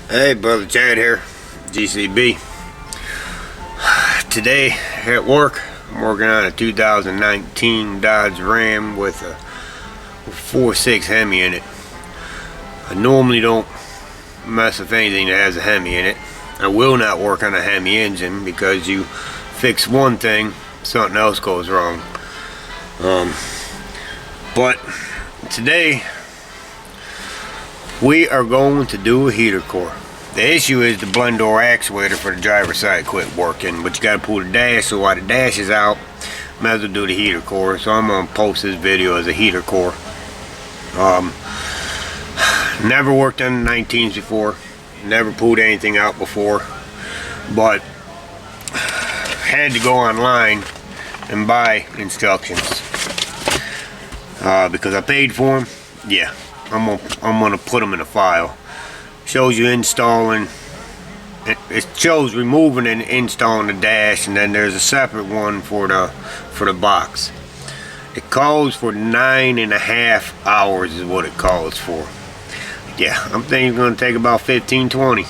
Hey, brother Chad here, G.C.B. Today at work, I'm working on a 2019 Dodge Ram with a 4.6 Hemi in it. I normally don't mess with anything that has a Hemi in it. I will not work on a Hemi engine because you fix one thing, something else goes wrong. But today we are going to do a heater core. The issue is the blend door actuator for the driver's side quit working, but you gotta pull the dash, so while the dash is out, might as well do the heater core. So I'm gonna post this video as a heater core. Never worked on the 19s before, never pulled anything out before, but had to go online and buy instructions because I paid for them. Yeah, I'm gonna put them in a file. Shows you installing. It shows removing and installing the dash, and then there's a separate one for the box. It calls for 9.5 hours is what it calls for. Yeah, I'm thinking it's gonna take about 15-20.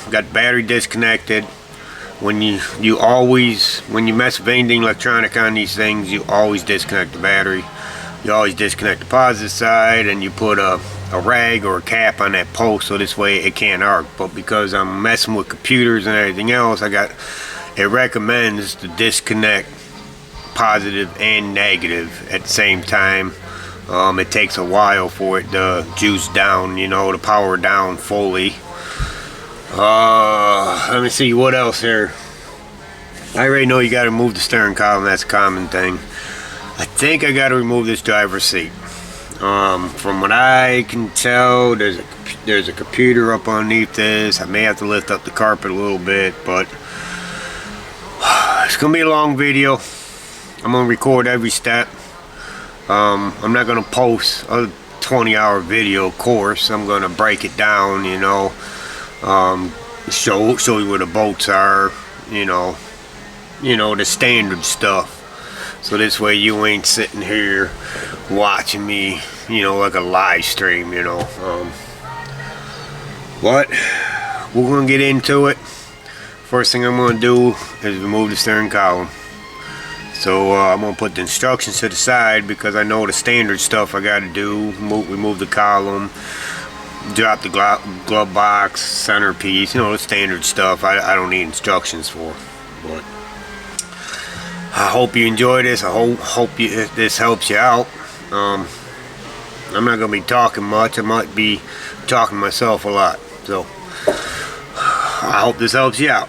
Got battery disconnected. When you mess with anything electronic on these things, you always disconnect the battery. You always disconnect the positive side, and you put a rag or a cap on that post so this way it can't arc. But because I'm messing with computers and everything else, it recommends to disconnect positive and negative at the same time. It takes a while for it to juice down, to power down fully. Let me see what else here. I already know you got to remove the steering column. That's a common thing. I think I got to remove this driver's seat. From what I can tell, there's a computer up underneath this. I may have to lift up the carpet a little bit, but it's gonna be a long video. I'm gonna record every step. I'm not gonna post a 20-hour video course. I'm gonna break it down, show you where the bolts are, the standard stuff. So this way you ain't sitting here watching me, like a live stream, But we're gonna get into it. First thing I'm gonna do is remove the steering column. So I'm gonna put the instructions to the side because I know the standard stuff I gotta do. Remove the column, drop the glove box, centerpiece, the standard stuff I don't need instructions for. But I hope you enjoy this. I hope this helps you out. I'm not gonna be talking much. I might be talking to myself a lot. So I hope this helps you out.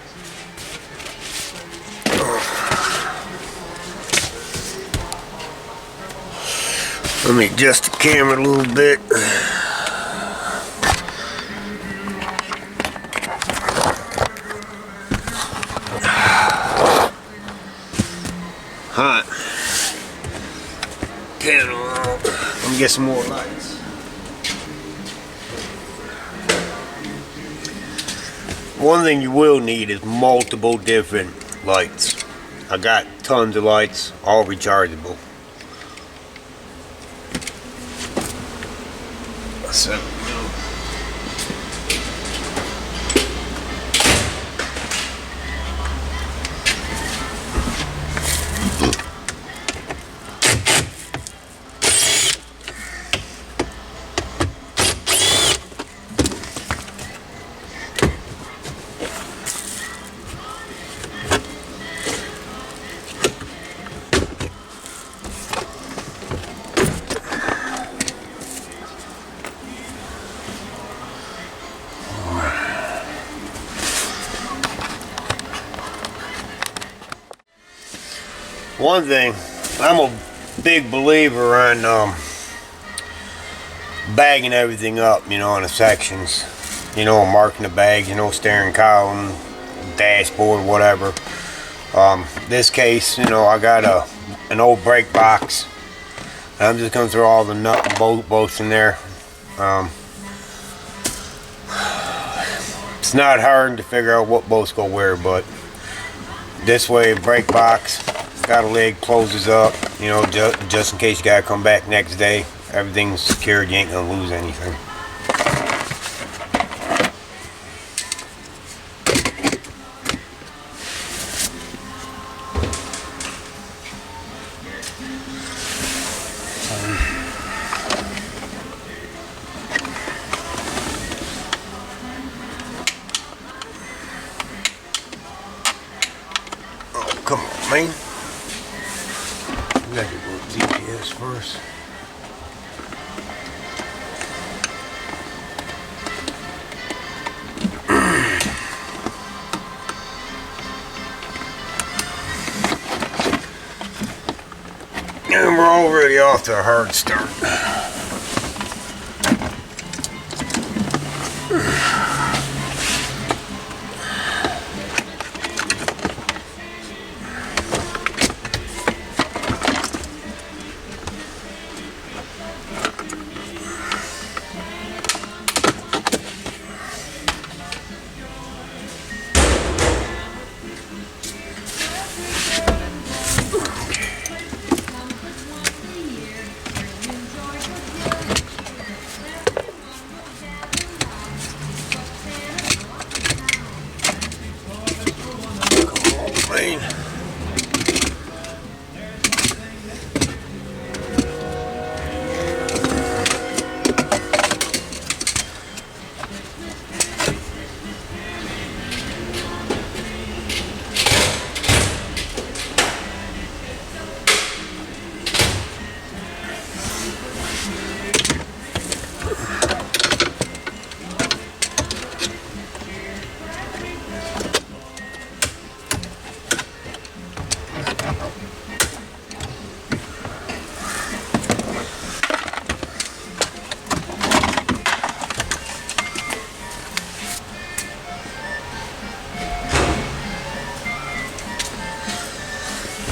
Let me adjust the camera a little bit. Hot. Candle on. Let me get some more lights. One thing you will need is multiple different lights. I got tons of lights, all rechargeable. So, one thing, I'm a big believer on bagging everything up, in the sections. Marking the bags, steering column, dashboard, whatever. This case, I got an old brake box. I'm just going to throw all the nut and bolts in there. It's not hard to figure out what bolts go where, but this way, brake box, got a lid, closes up, just in case you gotta come back next day. Everything's secured, you ain't gonna lose anything. man. We gotta do GPS first. And we're already off to a hard start.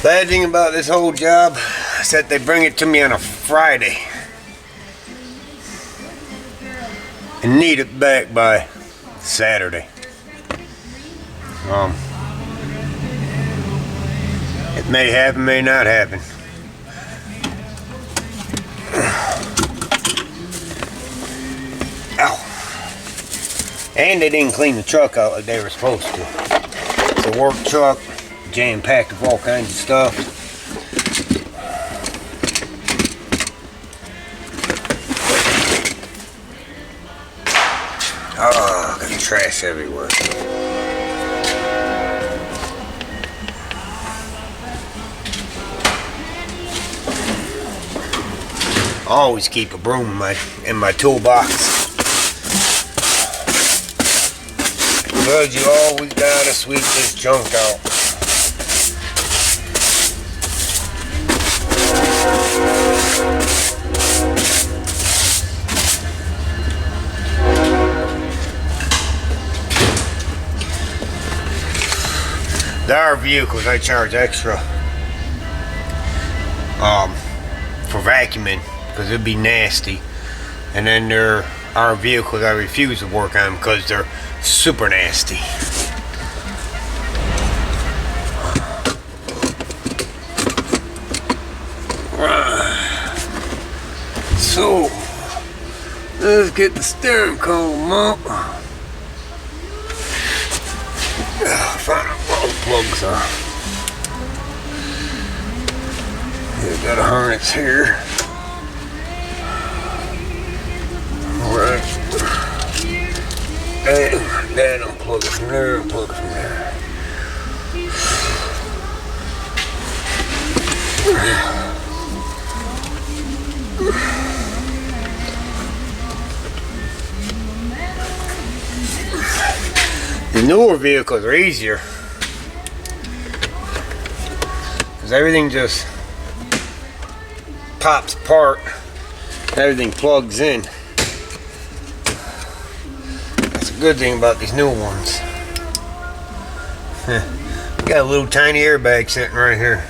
Bad thing about this whole job is that they bring it to me on a Friday and need it back by Saturday. It may happen, may not happen. Ow. And they didn't clean the truck out like they were supposed to. It's a work truck, jam-packed with all kinds of stuff. Oh, got trash everywhere. I always keep a broom in my toolbox. Because you always gotta sweep this junk out. There are vehicles I charge extra for vacuuming because it'd be nasty, and then there are vehicles I refuse to work on because they're super nasty. So let's get the steering column up. Find out where all the plugs are. Yeah, got a harness here. Alright. And then unplug it from there, unplug it from there. The newer vehicles are easier because everything just pops apart, everything plugs in. That's a good thing about these new ones. We got a little tiny airbag sitting right here.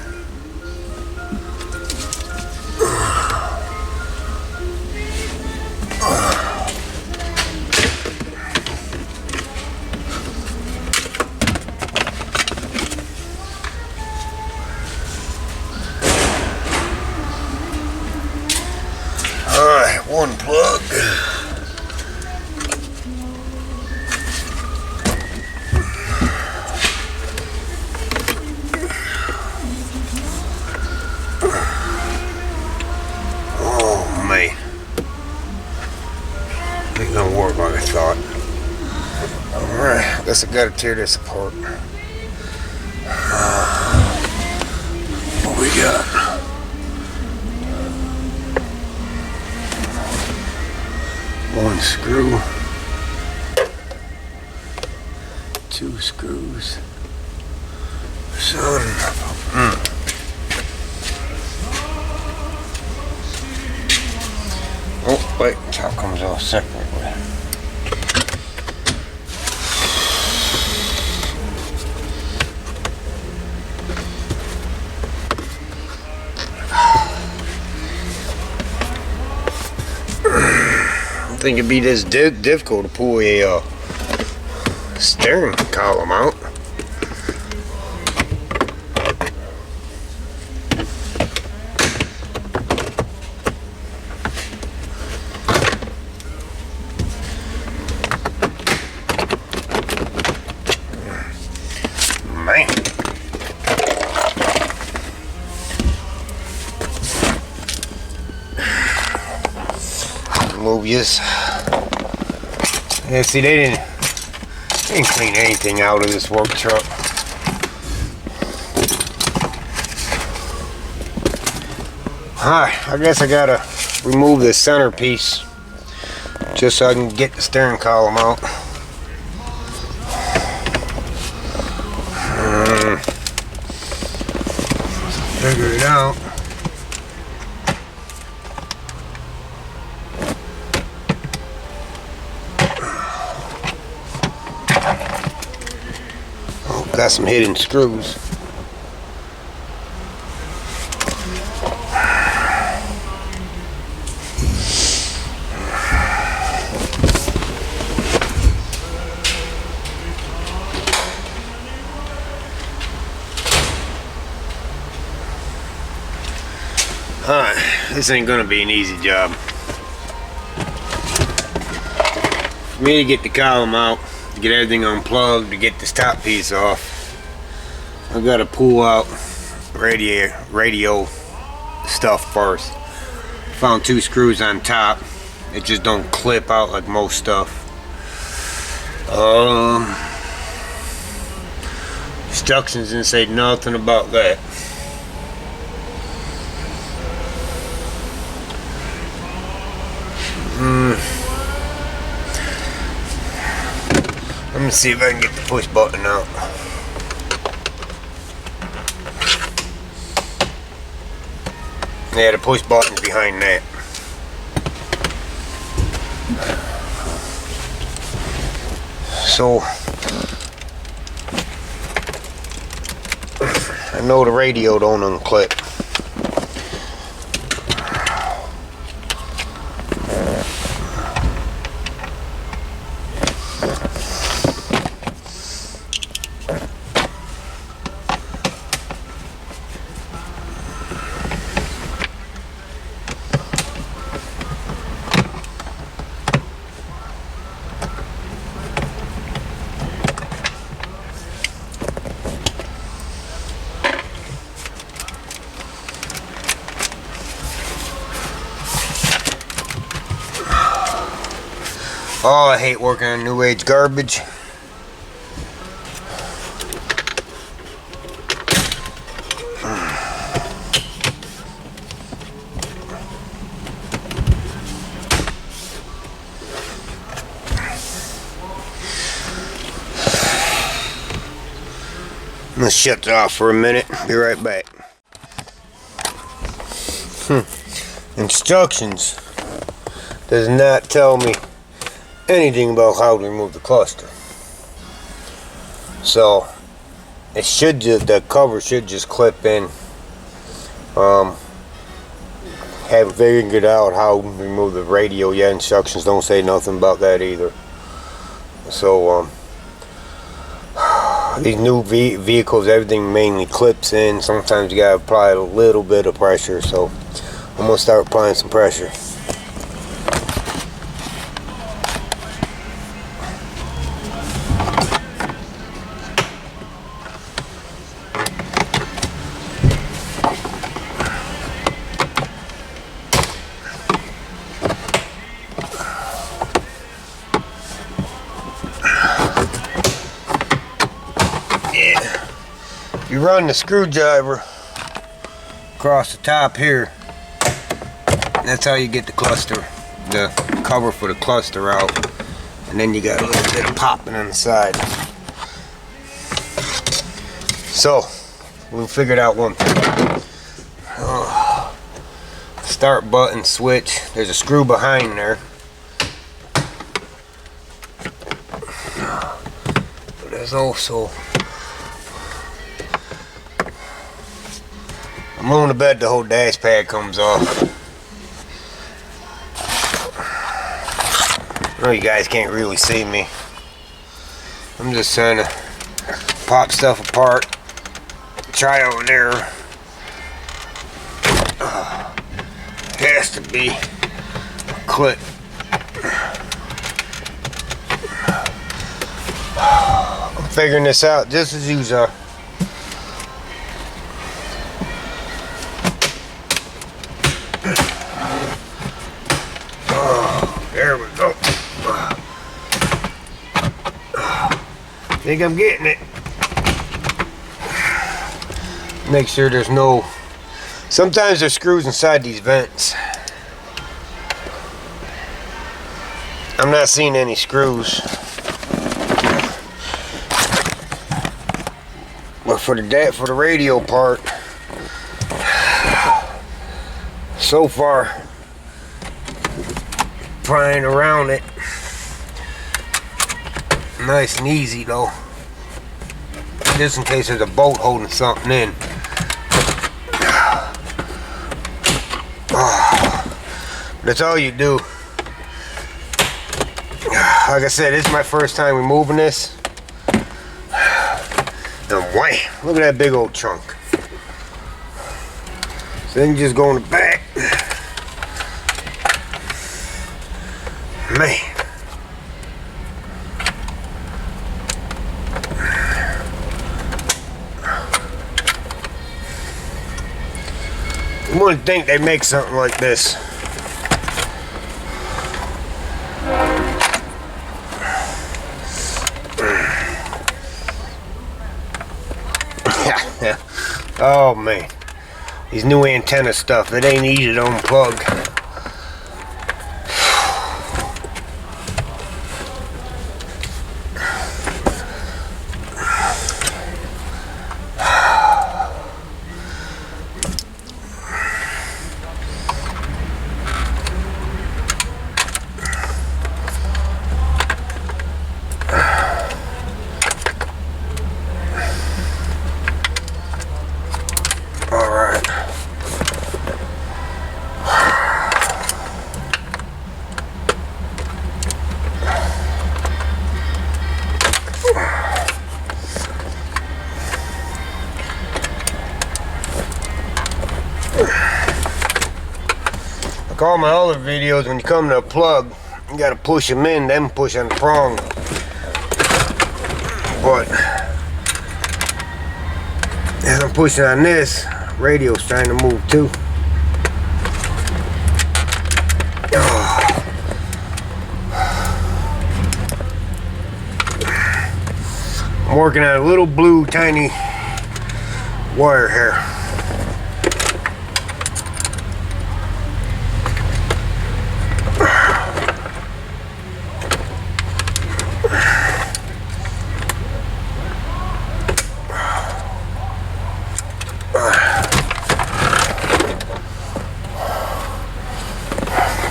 One plug. Oh man, ain't gonna work like I thought. Alright, I guess I gotta tear this apart. we got? One screw. Two screws. Son. Oh, wait, top comes off separately. I think it'd be this difficult to pull a steering column out. Man. Move this. Yeah, see, they didn't clean anything out of this work truck. Alright, I guess I gotta remove this centerpiece just so I can get the steering column out. Figure it out. Oh, got some hidden screws. Alright, this ain't gonna be an easy job. For me to get the column out, to get everything unplugged, to get this top piece off, I've got to pull out radio stuff first. Found two screws on top. It just don't clip out like most stuff. Instructions didn't say nothing about that. Let me see if I can get the push button out. Yeah, the push button's behind that. So I know the radio don't unclip. Oh, I hate working on new age garbage. I'm gonna shut it off for a minute. Be right back. Instructions does not tell me anything about how to remove the cluster. So it should just, the cover should just clip in. Haven't figured out how to remove the radio yet. Instructions don't say nothing about that either. So these new vehicles, everything mainly clips in. Sometimes you gotta apply a little bit of pressure, so I'm gonna start applying some pressure. You run the screwdriver across the top here. That's how you get the cluster, the cover for the cluster out. And then you got a little bit of popping on the side. So, we figured out one thing. Start button switch. There's a screw behind there. But there's also, I'm willing to bet the whole dash pad comes off. I know you guys can't really see me. I'm just trying to pop stuff apart. Try over there. Has to be a clip. I'm figuring this out just as you are. There we go. Think I'm getting it. Make sure there's no, sometimes there's screws inside these vents. I'm not seeing any screws. But for the radio part, so far, prying around it, nice and easy though. Just in case there's a bolt holding something in. That's all you do. Like I said, this is my first time removing this. And wham! Look at that big old chunk. So then you just go in the back. Man. You wouldn't think they'd make something like this. Oh man, these new antenna stuff, it ain't easy to unplug. Like all my other videos, when you come to a plug, you gotta push them in, then push on the prong. But as I'm pushing on this, radio's trying to move too. I'm working on a little blue tiny wire here.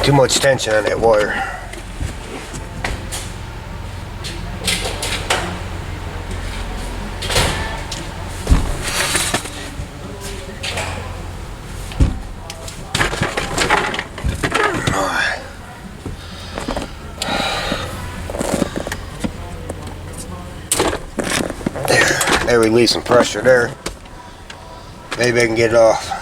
Too much tension on that wire. There, release some pressure there. Maybe I can get it off.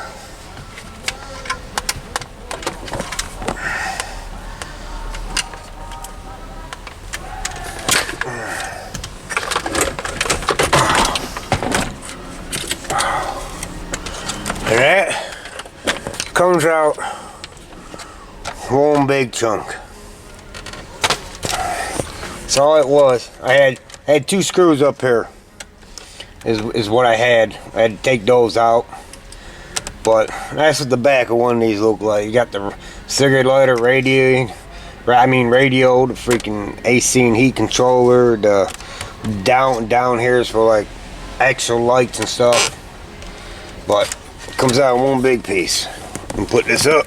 And that comes out one big chunk. That's all it was. I had two screws up here. Is what I had. I had to take those out. But that's what the back of one of these look like. You got the cigarette lighter, radio, the freaking AC and heat controller. The down here is for like extra lights and stuff. But it comes out in one big piece. And put this up.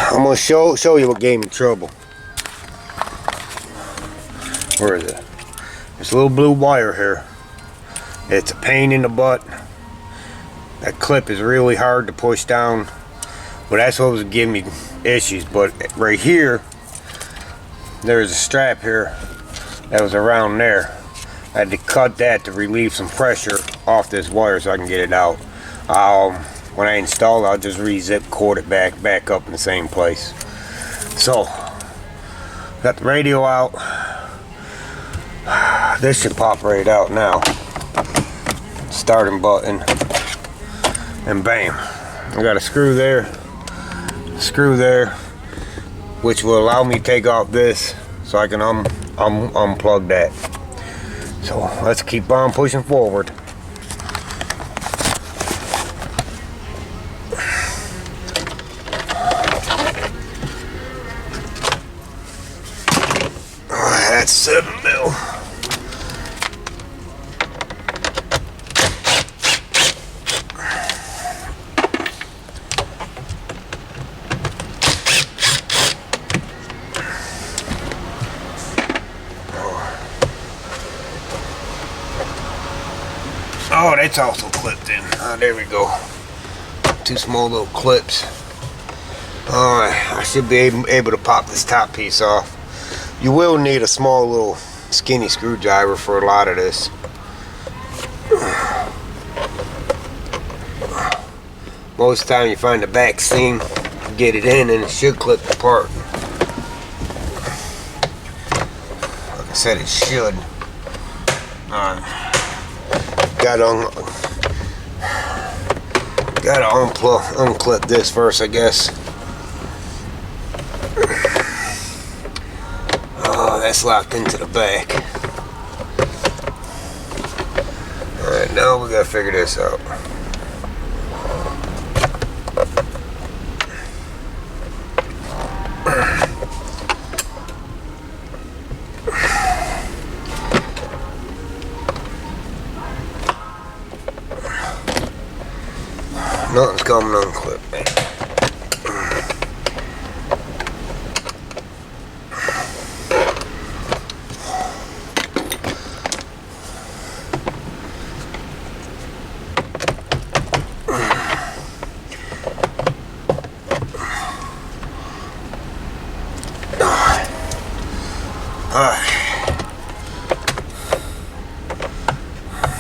I'm gonna show you what gave me trouble. Where is it? This little blue wire here. It's a pain in the butt. That clip is really hard to push down, but that's what was giving me issues. But right here, there's a strap here that was around there. I had to cut that to relieve some pressure off this wire so I can get it out. When I install it, I'll just re-zip cord it back up in the same place. So, got the radio out. This should pop right out now. Starting button. And bam. I got a screw there, which will allow me to take off this so I can unplug that. So, let's keep on pushing forward. That's 7 mil. Oh, that's also clipped in. Oh, there we go. 2 small little clips. Alright, I should be able to pop this top piece off. You will need a small little skinny screwdriver for a lot of this. Most of the time you find the back seam, get it in, and it should clip apart. Like I said, it should. Gotta unclip this first, I guess. Oh, that's locked into the back. Alright, now we gotta figure this out. Nothing's coming unclipped, man.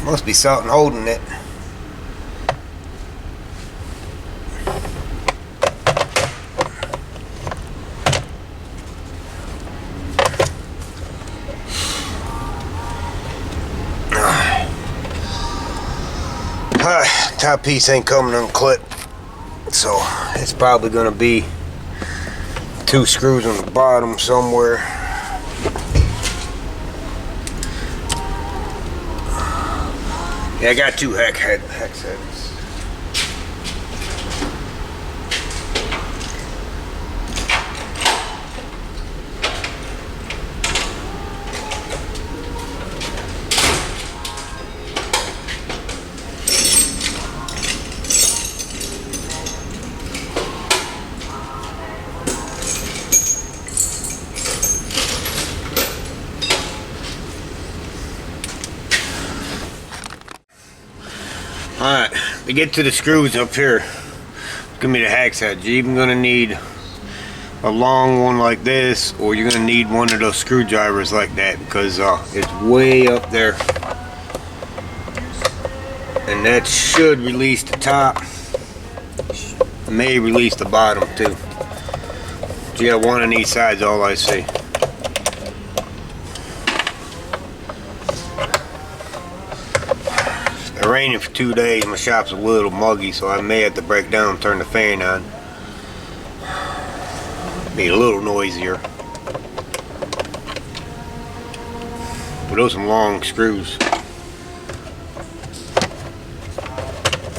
Must be something holding it. Top piece ain't coming unclipped, so it's probably gonna be 2 screws on the bottom somewhere. Yeah, I got 2 hex heads. Alright, to get to the screws up here, it's gonna be the hex head. You're even gonna need a long one like this, or you're gonna need one of those screwdrivers like that, because it's way up there. And that should release the top. It may release the bottom too. So you got one on each side is all I see. raining for 2 days. My shop's a little muggy, so I may have to break down and turn the fan on. Be a little noisier. But those are some long screws.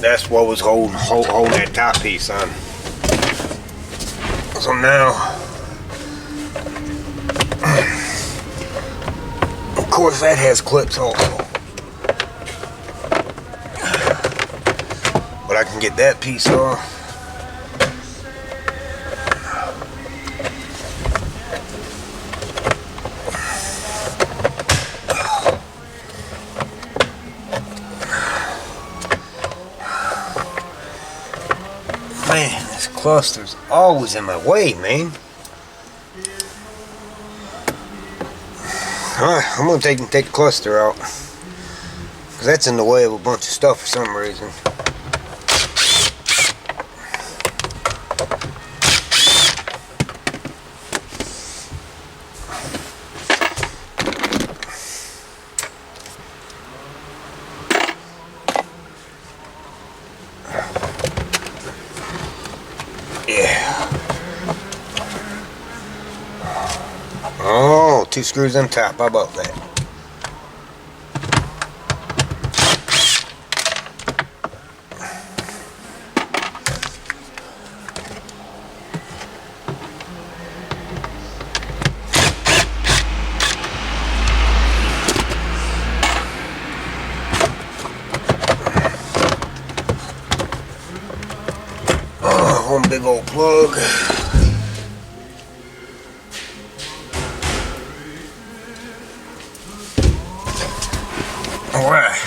That's what was holding that top piece on. So now, of course, that has clips also. But I can get that piece off. Man, this cluster's always in my way, man. Alright, I'm gonna take the cluster out, because that's in the way of a bunch of stuff for some reason. Yeah. Oh, 2 screws on top. How about that? One big old plug. Alright.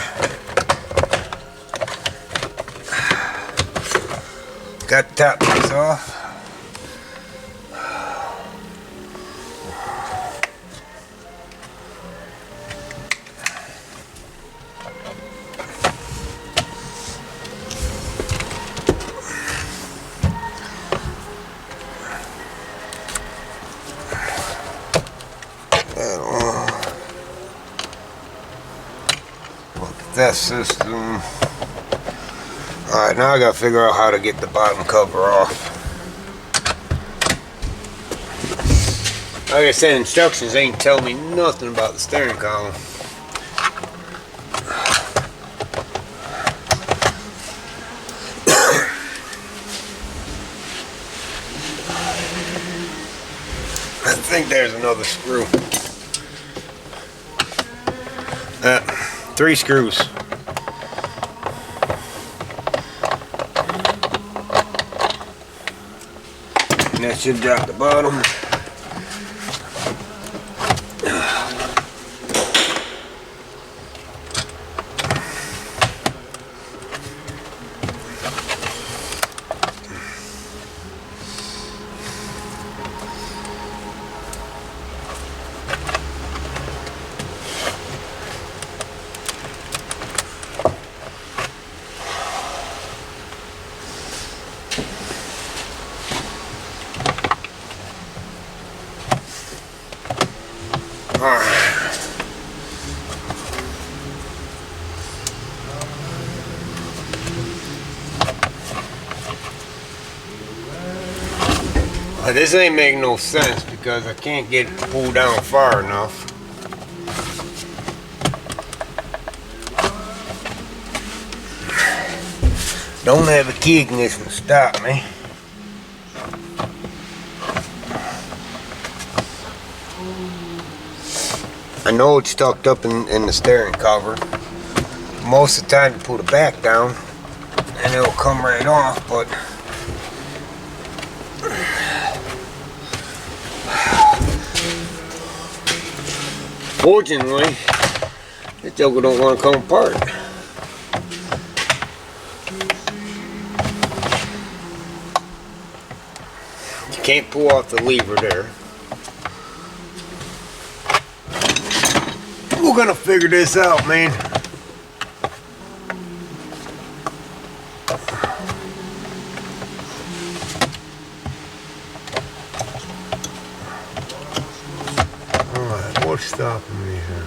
Got the top piece off. That system. Alright, now I gotta figure out how to get the bottom cover off. Like I said, instructions ain't telling me nothing about the steering column. I think there's another screw. 3 screws. And that should drop the bottom. This ain't making no sense because I can't get it pulled down far enough. Don't have a key ignition to stop me. I know it's tucked up in the steering cover. Most of the time you put it back down and it'll come right off, but fortunately, this joker don't want to come apart. You can't pull off the lever there. We're gonna figure this out, man. Alright, what's stopping me here?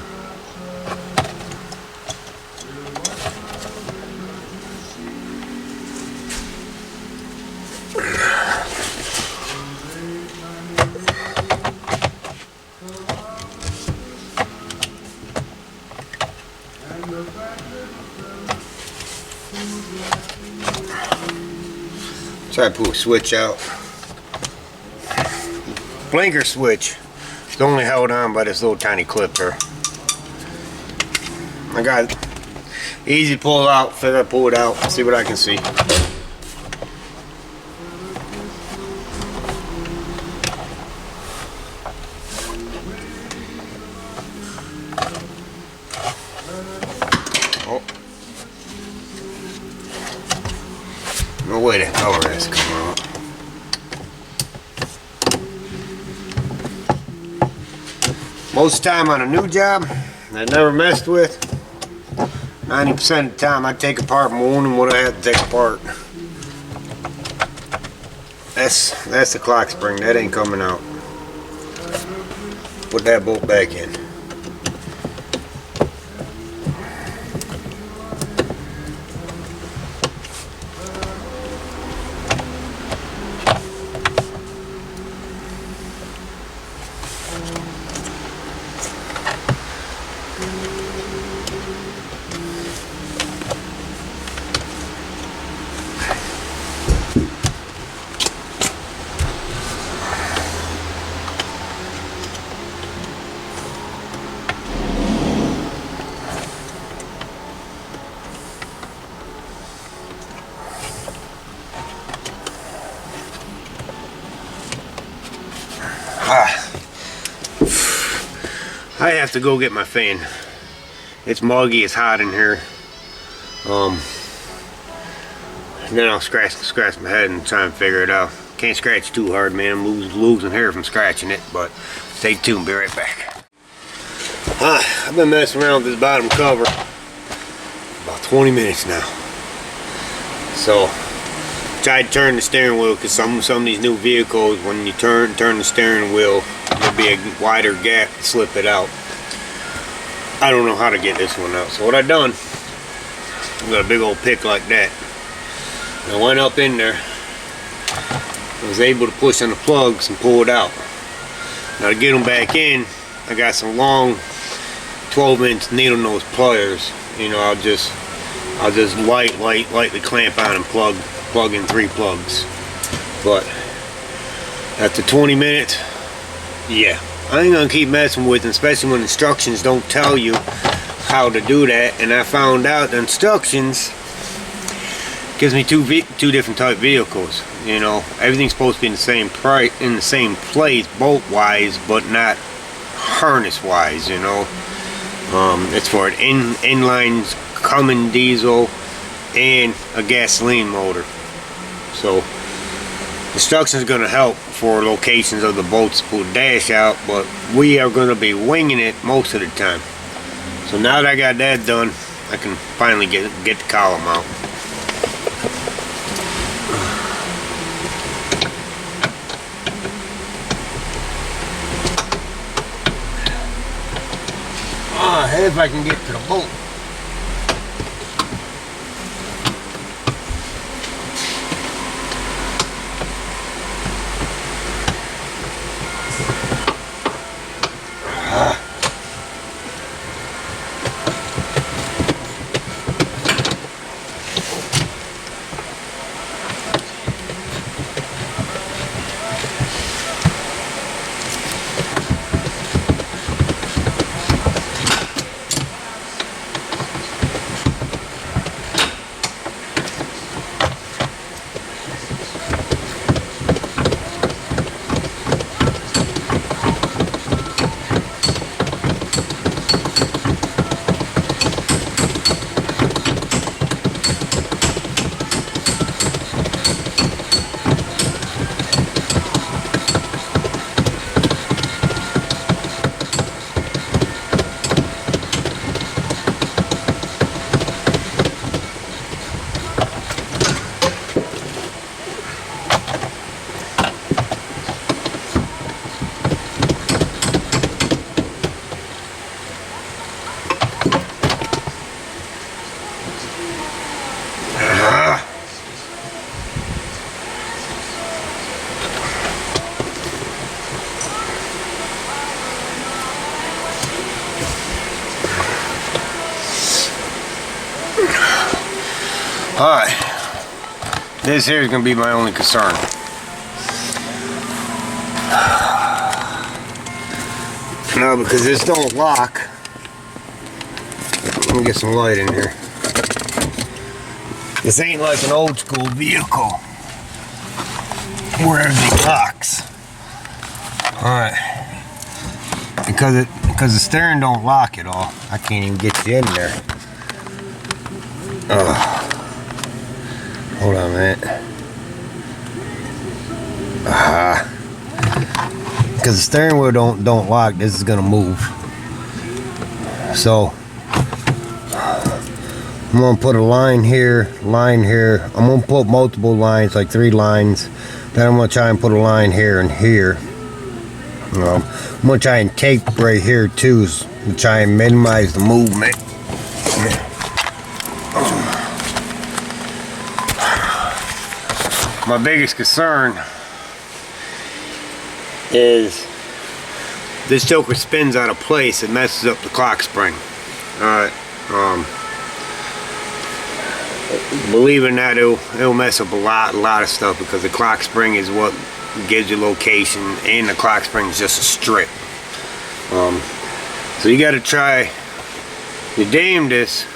Try to pull a switch out. Blinker switch. It's only held on by this little tiny clip here. I got it. Easy to pull out. Figure I pull it out. See what I can see. Oh. No way that cover has to come out. Most of the time on a new job I never messed with, 90% of the time I take apart more than what I have to take apart. That's the clock spring. That ain't coming out. Put that bolt back in. I have to go get my fan. It's muggy, it's hot in here. Then I'll scratch my head and try and figure it out. Can't scratch too hard, man. I'm losing hair from scratching it, but stay tuned, be right back. I've been messing around with this bottom cover about 20 minutes now. So tried to turn the steering wheel, because some of these new vehicles, when you turn the steering wheel, there'll be a wider gap to slip it out. I don't know how to get this one out. So what I done, I got a big old pick like that. I went up in there, I was able to push on the plugs and pull it out. Now to get them back in, I got some long 12-inch needle nose pliers. You know, I'll just lightly clamp on and plug in 3 plugs. But after 20 minutes, yeah, I ain't gonna keep messing with it, especially when instructions don't tell you how to do that. And I found out the instructions gives me two different type vehicles. You know, everything's supposed to be in the same place, bolt wise, but not harness wise. You know, it's for an inline Cummins diesel and a gasoline motor. So instructions are going to help for locations of the bolts to pull the dash out, but we are going to be winging it most of the time. So now that I got that done, I can finally get the column out. If I can get to the bolt. Alright, This here is going to be my only concern. No, because this don't lock. Let me get some light in here. This ain't like an old school vehicle where everything locks. Alright. Because the steering don't lock at all. I can't even get you in there. Hold on a minute. Because the steering wheel don't lock, this is gonna move. So I'm gonna put a line here. I'm gonna put multiple lines, like 3 lines. Then I'm gonna try and put a line here and here. I'm gonna try and tape right here too, to try and minimize the movement. My biggest concern is this choker spins out of place. It messes up the clock spring. Alright, believe it or not, it'll mess up a lot of stuff, because the clock spring is what gives you location, and the clock spring is just a strip. So you got to try your damnedest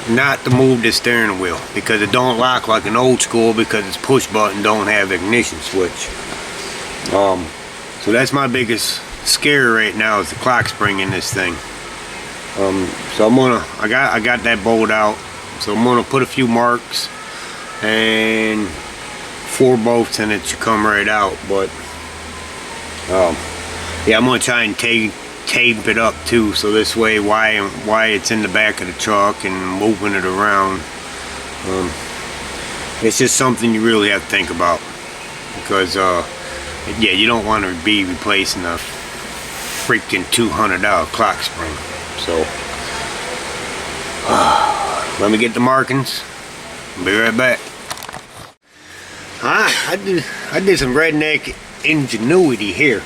not to move the steering wheel, because it don't lock like an old school, because it's push button, don't have ignition switch. So that's my biggest scare right now, is the clock spring in this thing. So I got that bolt out, so I'm gonna put a few marks and 4 bolts in it to come right out. But yeah, I'm gonna try and tape it up too, so this way why it's in the back of the truck and moving it around, it's just something you really have to think about, because yeah, you don't want to be replacing a freaking $200 clock spring. So let me get the markings. I'll be right back. I did some redneck ingenuity here.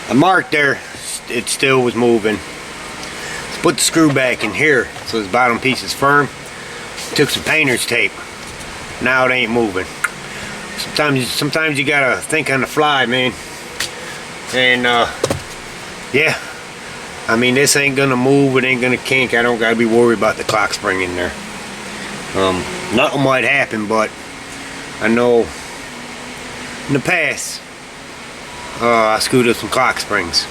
I marked there, it still was moving. Let's put the screw back in here so this bottom piece is firm. Took some painter's tape. Now it ain't moving. Sometimes you gotta think on the fly, man. And yeah, I mean, this ain't gonna move, it ain't gonna kink. I don't gotta be worried about the clock spring in there. Nothing might happen, but I know in the past I screwed up some clock springs.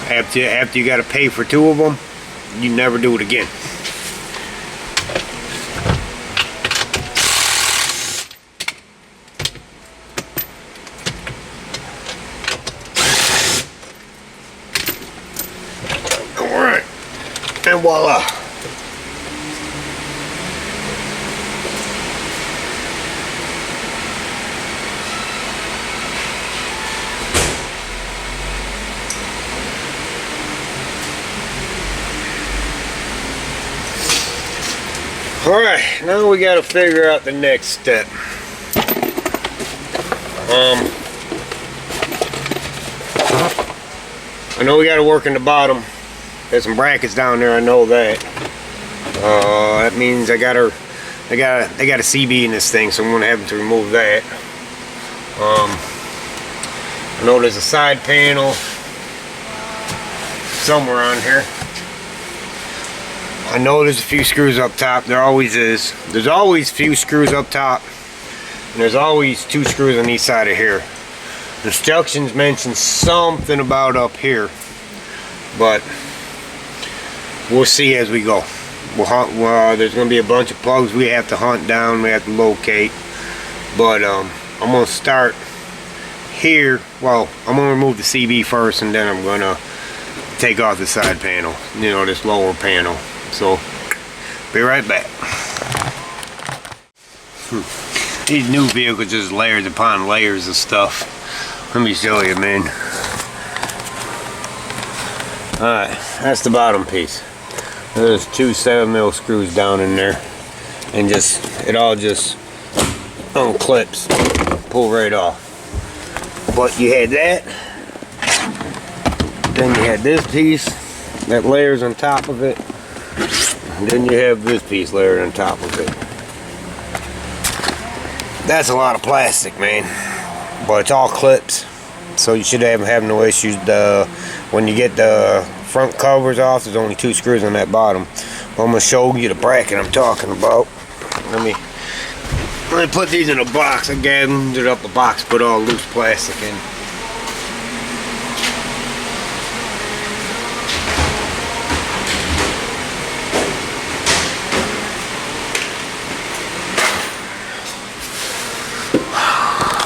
After you gotta pay for 2 of them, you never do it again. Alright, and voila. Alright, now we got to figure out the next step. I know we got to work in the bottom. There's some brackets down there, I know that. That means I got a C.B in this thing, so I'm going to have to remove that. I know there's a side panel somewhere on here. I know there's a few screws up top. There always is. There's always a few screws up top. And there's always 2 screws on each side of here. The instructions mention something about up here. But we'll see as we go. There's going to be a bunch of plugs we have to hunt down. We have to locate. But I'm going to start here. Well, I'm going to remove the C.B first, and then I'm going to take off the side panel. You know, this lower panel. So, be right back. These new vehicles just layers upon layers of stuff. Let me show you, man. Alright, that's the bottom piece. There's 2 7mm screws down in there. And it all just unclips. Pull right off. But you had that. Then you had this piece that layers on top of it. And then you have this piece layered on top of it. That's a lot of plastic, man. But it's all clips, so you should have no issues. When you get the front covers off, there's only 2 screws on that bottom. I'm gonna show you the bracket I'm talking about. Let me put these in a box. I gathered up a box, put all loose plastic in.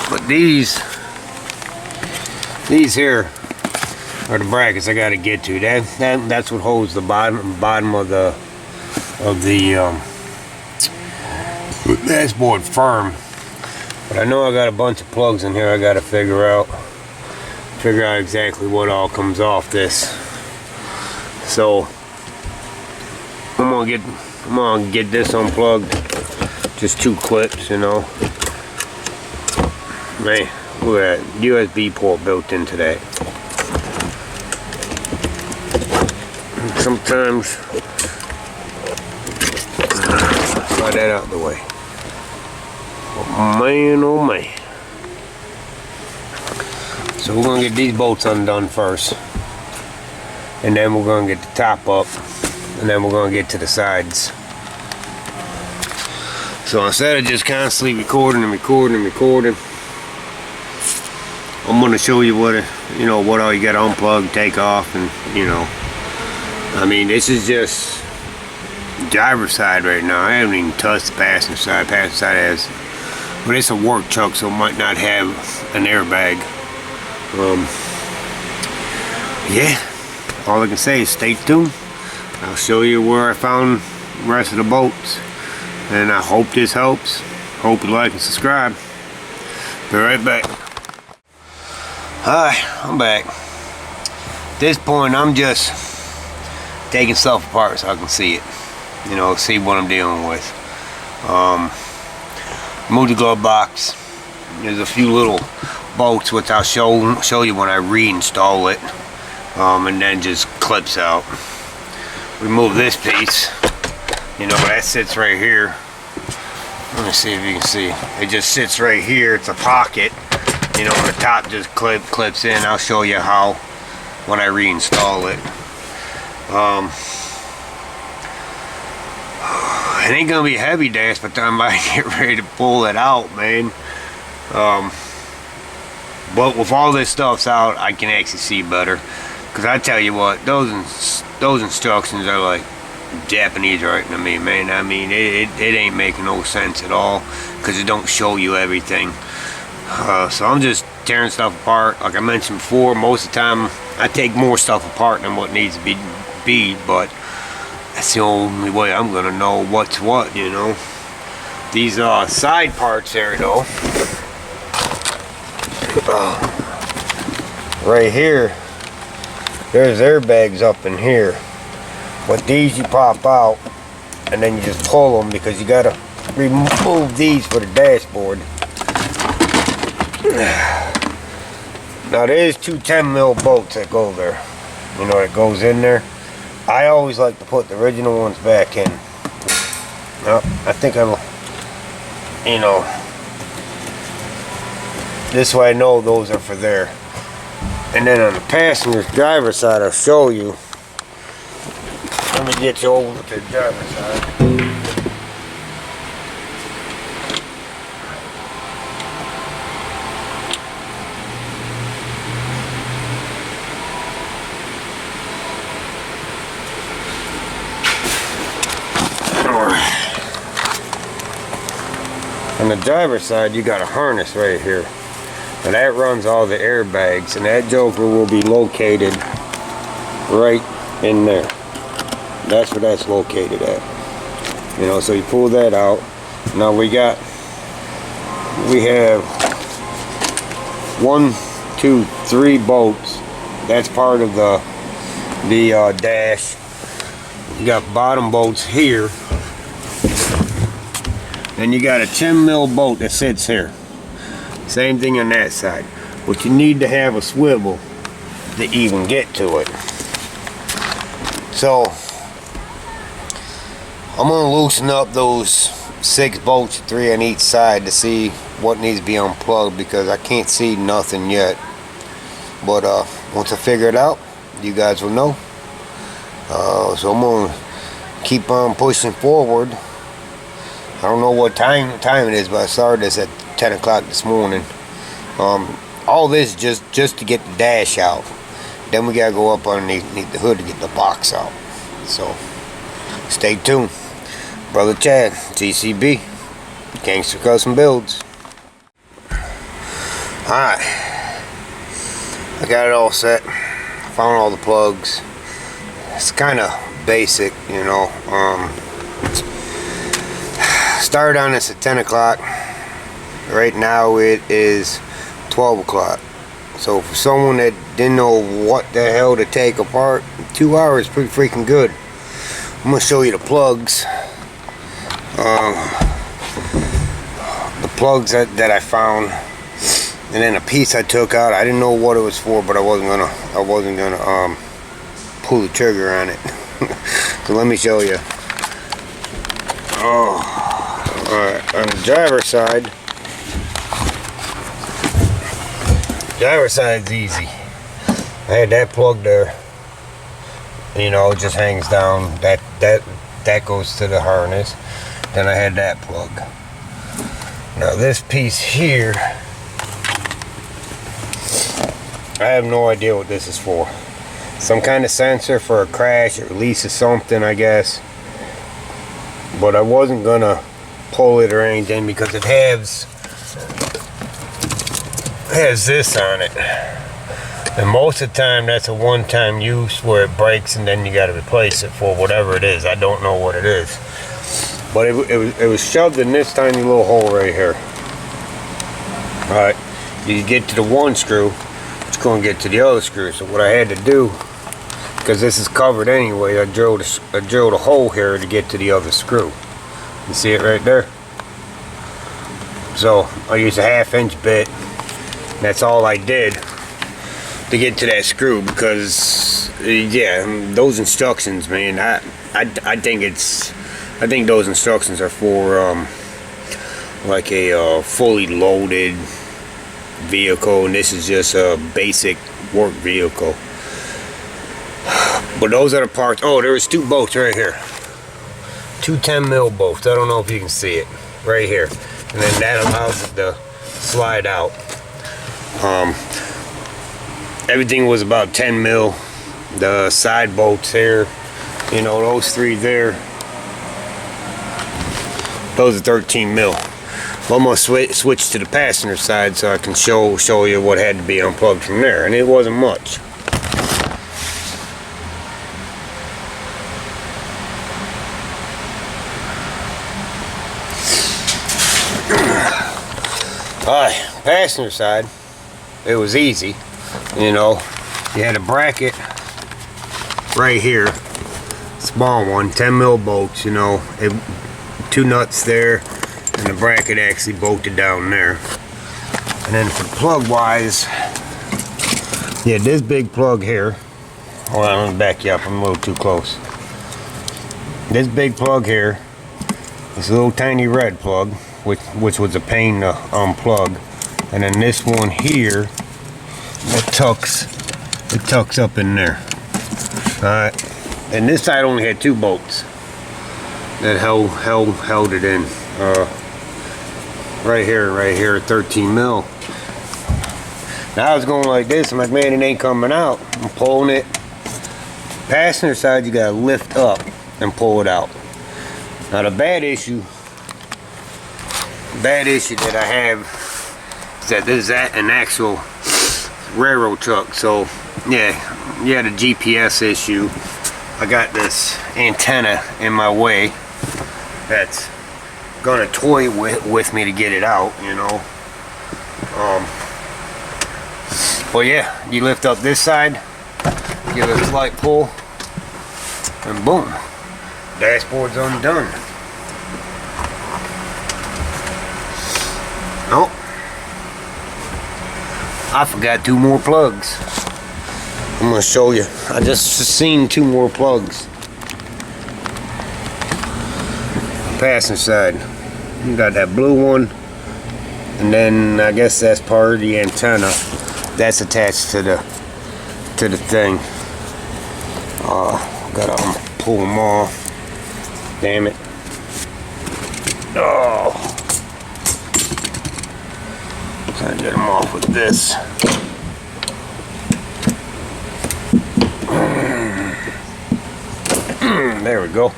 But these here are the brackets I got to get to. That's what holds the bottom of the dashboard firm. But I know I got a bunch of plugs in here I got to figure out exactly what all comes off this. So I'm gonna get this unplugged. Just 2 clips, you know. Man, look at that USB port built into that. Sometimes slide that out of the way. Man, oh man. So we're gonna get these bolts undone first, and then we're gonna get the top up, and then we're gonna get to the sides. So instead of just constantly recording, I'm gonna show you what all you gotta unplug, take off, and I mean, this is just driver's side right now. I haven't even touched the passenger side. Passenger side has, but it's a work truck, so it might not have an airbag. Yeah, all I can say is stay tuned. I'll show you where I found the rest of the bolts, and I hope this helps. Hope you like and subscribe. Be right back. Hi, I'm back. At this point, I'm just taking stuff apart so I can see it. See what I'm dealing with. Move the glove box. There's a few little bolts which I'll show you when I reinstall it. And then just clips out. Remove this piece. That sits right here. Let me see if you can see. It just sits right here. It's a pocket. And the top just clips in. I'll show you how when I reinstall it. It ain't gonna be a heavy dash by the time I get ready to pull it out, man. But with all this stuff's out, I can actually see better. Cause I tell you what, those instructions are like Japanese writing to me, man. I mean, it ain't making no sense at all, cause it don't show you everything. So I'm just tearing stuff apart. Like I mentioned before, most of the time I take more stuff apart than what needs to be, but that's the only way I'm gonna know what's what, These side parts there though, right here, there's airbags up in here, but these you pop out and then you just pull them, because you gotta remove these for the dashboard. Now there's 2 10mm bolts that go there, that goes in there. I always like to put the original ones back in. Well, I think I'm, this way I know those are for there. And then on the passenger driver's side, I'll show you. Let me get you over to the driver's side. On the driver's side, you got a harness right here, and that runs all the airbags, and that joker will be located right in there. That's where that's located at. So you pull that out. Now we have 1, 2, 3 bolts. That's part of the dash. You got bottom bolts here. Then you got a 10mm bolt that sits here. Same thing on that side. But you need to have a swivel to even get to it. So I'm gonna loosen up those 6 bolts, 3 on each side, to see what needs to be unplugged because I can't see nothing yet. But once I figure it out, you guys will know. So I'm gonna keep on pushing forward. I don't know what time it is, but I started this at 10 o'clock this morning. All this just to get the dash out. Then we gotta go up underneath the hood to get the box out. So stay tuned. Brother Chad, G.C.B, Gangster Custom Builds. Alright, I got it all set. Found all the plugs. It's kind of basic, you know. Started on this at 10 o'clock. Right now it is 12 o'clock. So for someone that didn't know what the hell to take apart, 2 hours is pretty freaking good. I'm going to show you the plugs. The plugs that I found, and then a piece I took out. I didn't know what it was for, but I wasn't gonna pull the trigger on it. So let me show you. Alright, on the driver's side. Driver's side's easy. I had that plug there. You know, it just hangs down. That goes to the harness. Then I had that plug. Now this piece here, I have no idea what this is for. Some kind of sensor for a crash, it releases something, I guess. But I wasn't gonna pull it or anything because it has this on it. And most of the time that's a one-time use where it breaks and then you gotta replace it for whatever it is. I don't know what it is. But it was shoved in this tiny little hole right here. Alright, you get to the one screw, it's going to get to the other screw. So what I had to do, because this is covered anyway, I drilled a hole here to get to the other screw. You see it right there? So I used a 1/2 inch bit. And that's all I did to get to that screw because, yeah, those instructions, man, I think those instructions are for like a fully loaded vehicle, and this is just a basic work vehicle. But those are the parts. Oh, there's 2 bolts right here. 2 10mm bolts. I don't know if you can see it right here, and then that allows it to slide out. Everything was about 10mm. The side bolts here, you know, those 3 there, those are 13mm. Well, I'm going to switch to the passenger side so I can show you what had to be unplugged from there, and it wasn't much. Alright, passenger side, it was easy. You know, you had a bracket right here, small one, 10mm bolts, you know, 2 nuts there, and the bracket actually bolted down there. And then for plug wise, yeah, this big plug here, hold on, let me back you up, I'm a little too close. This big plug here, this little tiny red plug, which was a pain to unplug, and then this one here, it tucks up in there. Alright, and this side only had 2 bolts that held it in. Right here, 13mm. Now I was going like this, I'm like, man, it ain't coming out. I'm pulling it. Passenger side, you gotta lift up and pull it out. Now the bad issue that I have is that this is an actual railroad truck. So yeah, you had a GPS issue. I got this antenna in my way that's gonna toy with me to get it out, you know. Well, yeah, you lift up this side, give it a slight pull, and boom, dashboard's undone. Nope, I forgot 2 more plugs. I'm gonna show you. I just seen 2 more plugs. Passenger side, you got that blue one and then I guess that's part of the antenna that's attached to the thing. Gotta pull them off. Damn it. Oh, trying to get them off with this. There we go.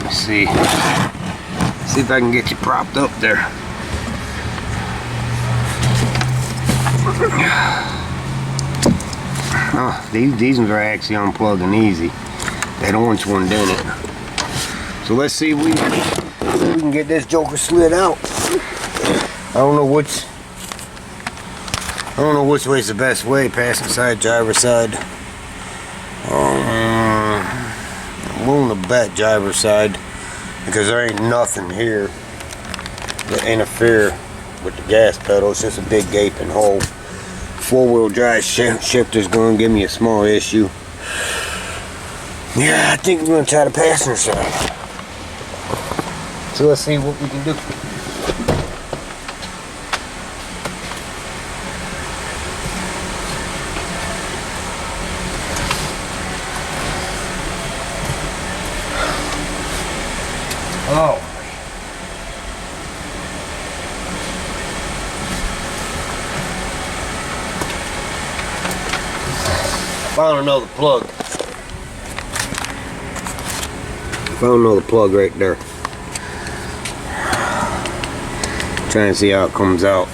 Let's see if I can get you propped up there. Oh, these ones are actually unplugging easy. That orange one didn't. So let's see if we can get this joker slid out. I don't know which way's the best way. Passenger side, driver side. I'm willing to bet driver side because there ain't nothing here that interfere with the gas pedal. It's just a big gaping hole. Four-wheel drive shifter's gonna give me a small issue. Yeah, I think we're gonna try the passenger side. So let's see what we can do. Oh. Found another plug. Found another plug right there. Trying to see how it comes out.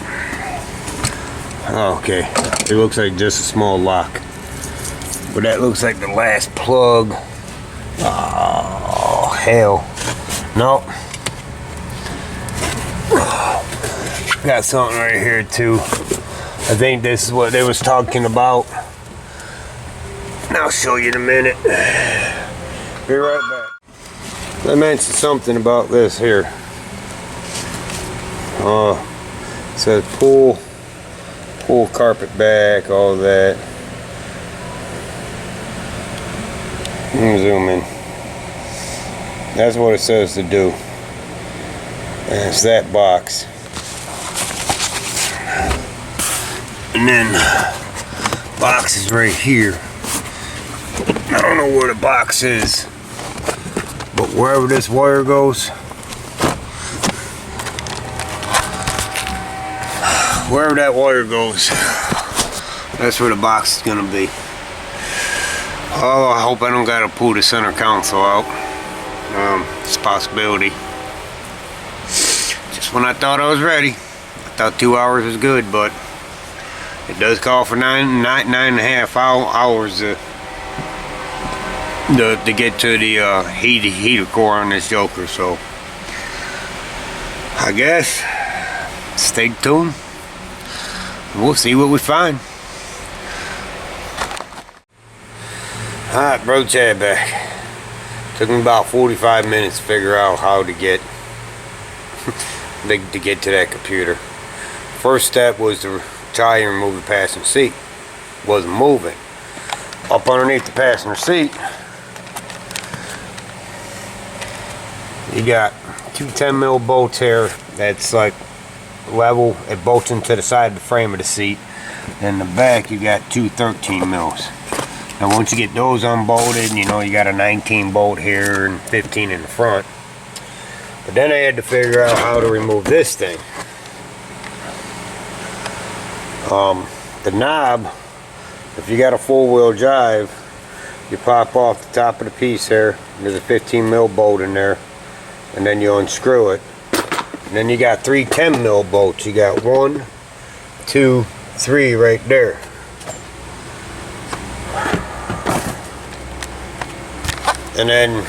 Okay, it looks like just a small lock, but that looks like the last plug. Oh hell, nope. Got something right here too. I think this is what they was talking about. And I'll show you in a minute. Be right back. I mentioned something about this here. It says pull carpet back, all that. Let me zoom in. That's what it says to do. And it's that box. And then box is right here. I don't know where the box is, but wherever this wire goes, wherever that wire goes, that's where the box is gonna be. Oh, I hope I don't gotta pull the center console out. It's a possibility. Just when I thought I was ready, I thought 2 hours was good, but it does call for nine and a half hours to get to the heater core on this joker. So I guess stay tuned. We'll see what we find. Alright, bro, Chad back. Took me about 45 minutes to figure out how to get to that computer. First step was to try and remove the passenger seat. Wasn't moving. Up underneath the passenger seat, you got two 10mm bolts here. That's like level. It bolts into the side of the frame of the seat. In the back, you got two 13mm. Now once you get those unbolted, you know you got a 19 bolt here and 15 in the front. But then I had to figure out how to remove this thing. The knob, if you got a four-wheel drive, you pop off the top of the piece there. There's a 15mm bolt in there, and then you unscrew it. And then you got three 10mm bolts. You got 1, 2, 3 right there. And then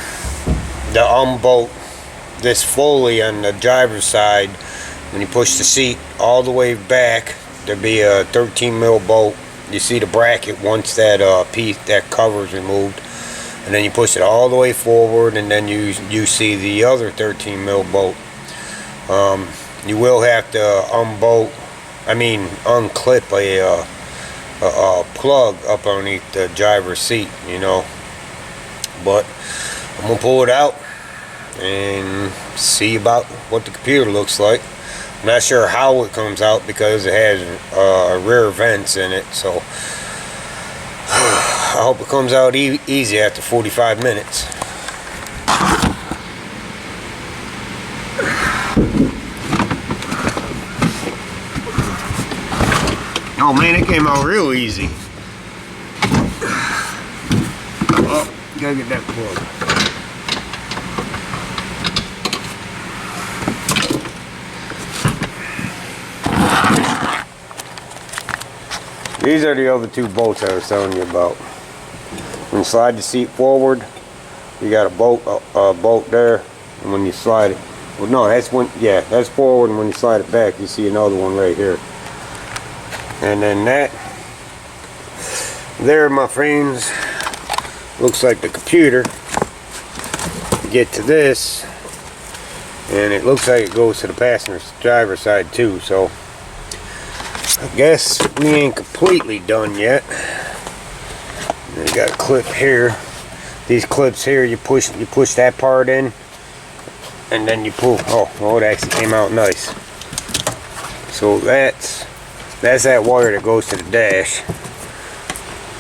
to unbolt this fully on the driver's side, when you push the seat all the way back, there'll be a 13mm bolt. You see the bracket once that piece, that cover is removed, and then you push it all the way forward, and then you see the other 13mm bolt. You will have to unclip a plug up underneath the driver's seat, you know. But I'm gonna pull it out and see about what the computer looks like. Not sure how it comes out because it has rear vents in it, so I hope it comes out easy after 45 minutes. Oh man, it came out real easy. Oh, gotta get that plug. These are the other two bolts I was telling you about. When you slide the seat forward, you got a bolt there, and when you slide it, well, no, that's when, yeah, that's forward, and when you slide it back, you see another one right here. And then that, there, my friends, looks like the computer. You get to this, and it looks like it goes to the passenger driver side too, so I guess we ain't completely done yet. You got a clip here. These clips here, you push that part in, and then you pull. Oh, it actually came out nice. So that's that wire that goes to the dash.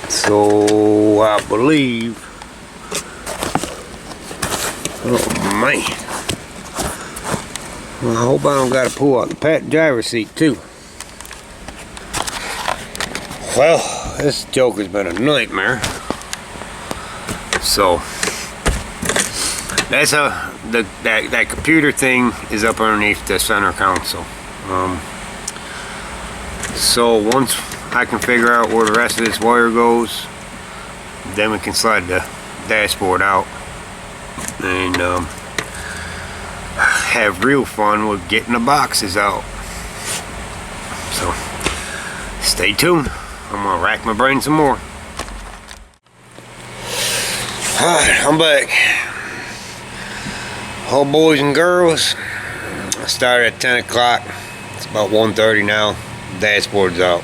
So I believe. Oh man. Well, I hope I don't got to pull out the driver's seat too. Well, this joker's been a nightmare. So that's that computer thing is up underneath the center console. So once I can figure out where the rest of this wire goes, then we can slide the dashboard out and have real fun with getting the boxes out. So stay tuned. I'm gonna rack my brain some more. Alright, I'm back. Oh, boys and girls, I started at 10 o'clock. It's about 1:30 now. Dashboard's out.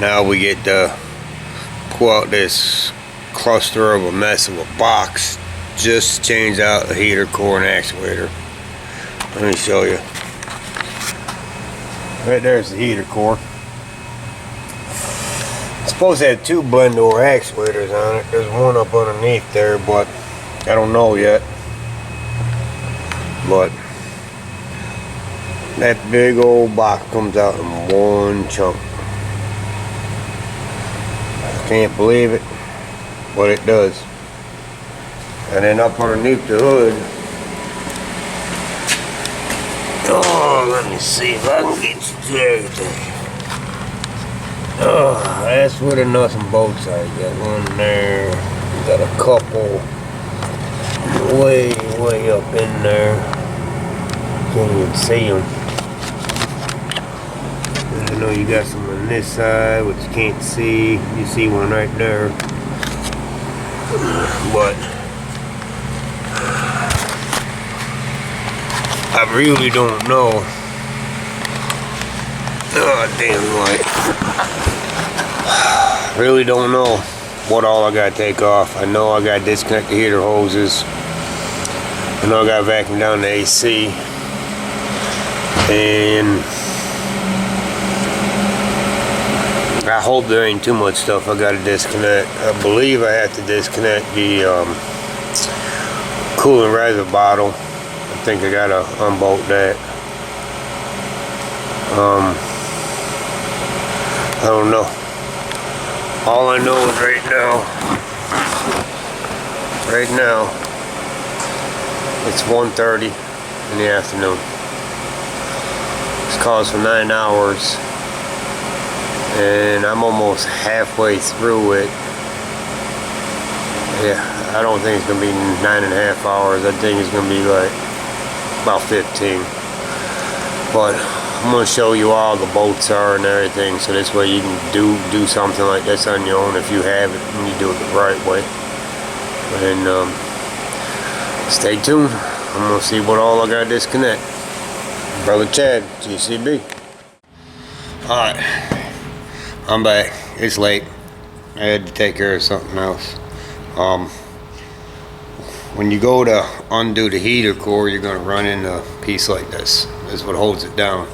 Now we get to pull out this cluster of a mess of a box. Just change out the heater core and actuator. Let me show you. Right there's the heater core. It's supposed to have two blend door actuators on it. There's one up underneath there, but I don't know yet. But that big old box comes out in one chunk. I can't believe it, but it does. And then up underneath the hood, oh, let me see if I can get you to everything. Oh, that's where the nuts and bolts are. You got one there. You got a couple way up in there. Can't even see them. And I know you got some on this side, which you can't see. You see one right there. But I really don't know. Oh, damn light. Really don't know what all I gotta take off. I know I gotta disconnect the heater hoses. I know I gotta vacuum down the AC. And I hope there ain't too much stuff I gotta disconnect. I believe I have to disconnect the coolant reservoir bottle. I think I gotta unbolt that. I don't know. All I know is right now, it's 1:30 in the afternoon. It's calls for 9 hours, and I'm almost halfway through it. Yeah, I don't think it's gonna be 9.5 hours. I think it's gonna be like about 15. But I'm going to show you all the bolts are and everything, so this way you can do something like this on your own if you have it and you do it the right way. And stay tuned. I'm going to see what all I got to disconnect. Brother Chad, G.C.B. Alright, I'm back. It's late. I had to take care of something else. When you go to undo the heater core, you're going to run into a piece like this. This is what holds it down.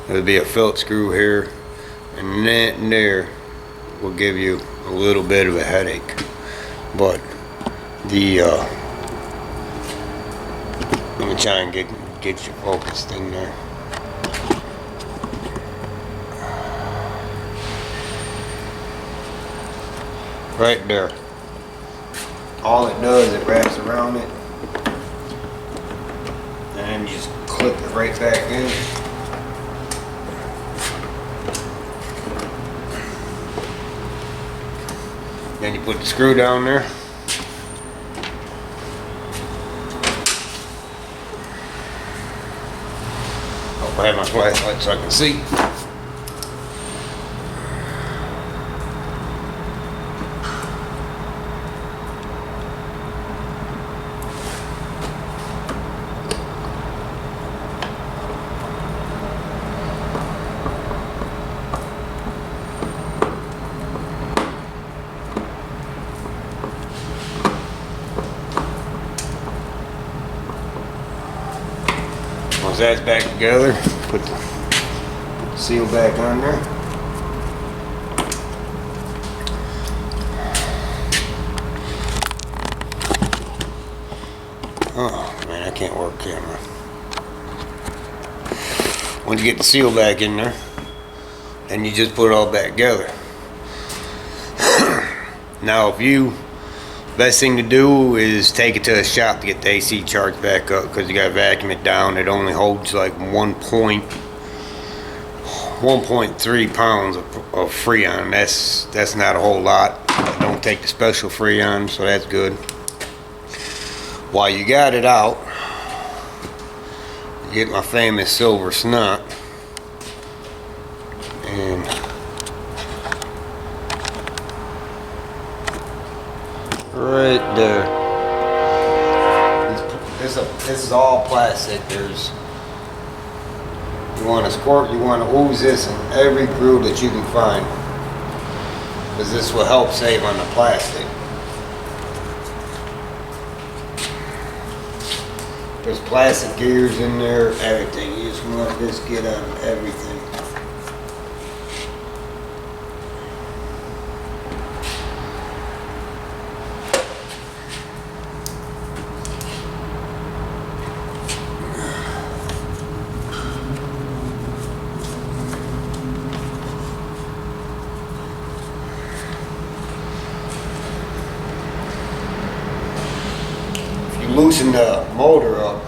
There'll be a Phillips screw here, and that and there will give you a little bit of a headache. But the let me try and get you focused in there. Right there. All it does, it wraps around it, and then you just clip it right back in. Then you put the screw down there. Hope I have my flashlight so I can see. Once that's back together, put the seal back on there. Oh man, I can't work camera. Once you get the seal back in there, then you just put it all back together. Now best thing to do is take it to a shop to get the AC charged back up, because you gotta vacuum it down. It only holds like 1.3 pounds of Freon. That's not a whole lot. I don't take the special Freon, so that's good. While you got it out, you get my famous silver snot, and right there. This is all plastic. You want to squirt, you want to ooze this in every groove that you can find, because this will help save on the plastic. There's plastic gears in there, everything. You just want this to get on everything. Loosen the motor up,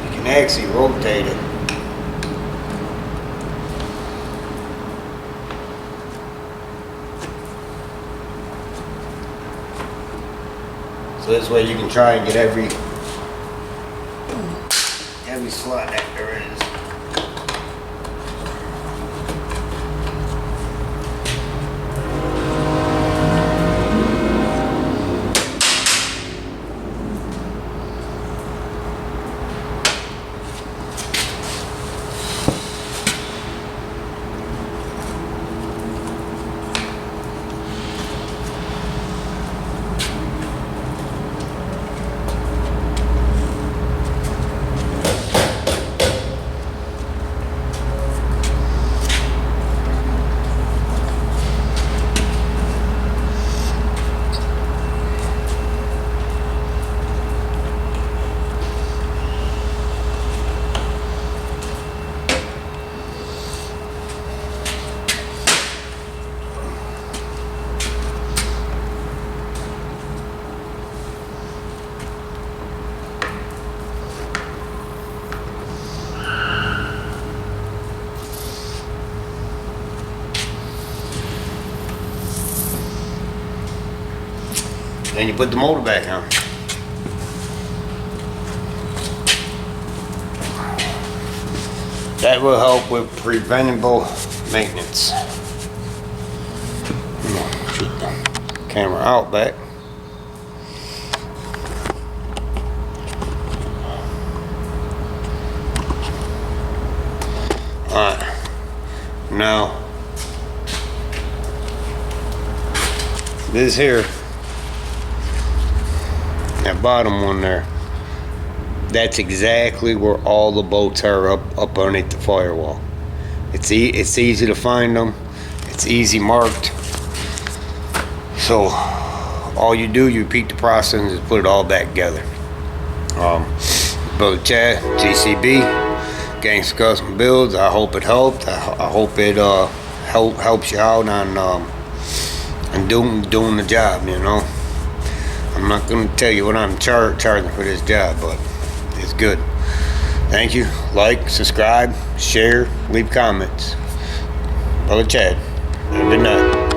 you can actually rotate it. So this way you can try and get every slot that there is. Then you put the motor back on. That will help with preventable maintenance. Shoot the camera out back. Alright, now this here, that bottom one there, That's exactly where all the boats are, up underneath the firewall. It's easy to find them. It's easy marked. So all you do, you repeat the process and put it all back together. Brother Chad, G.C.B, Gangsta Custom Builds. I hope it helped. I hope it helps you out on doing the job. You know, I'm not going to tell you what I'm charging for this job, but it's good. Thank you. Like, subscribe, share, leave comments. Brother Chad. Good night.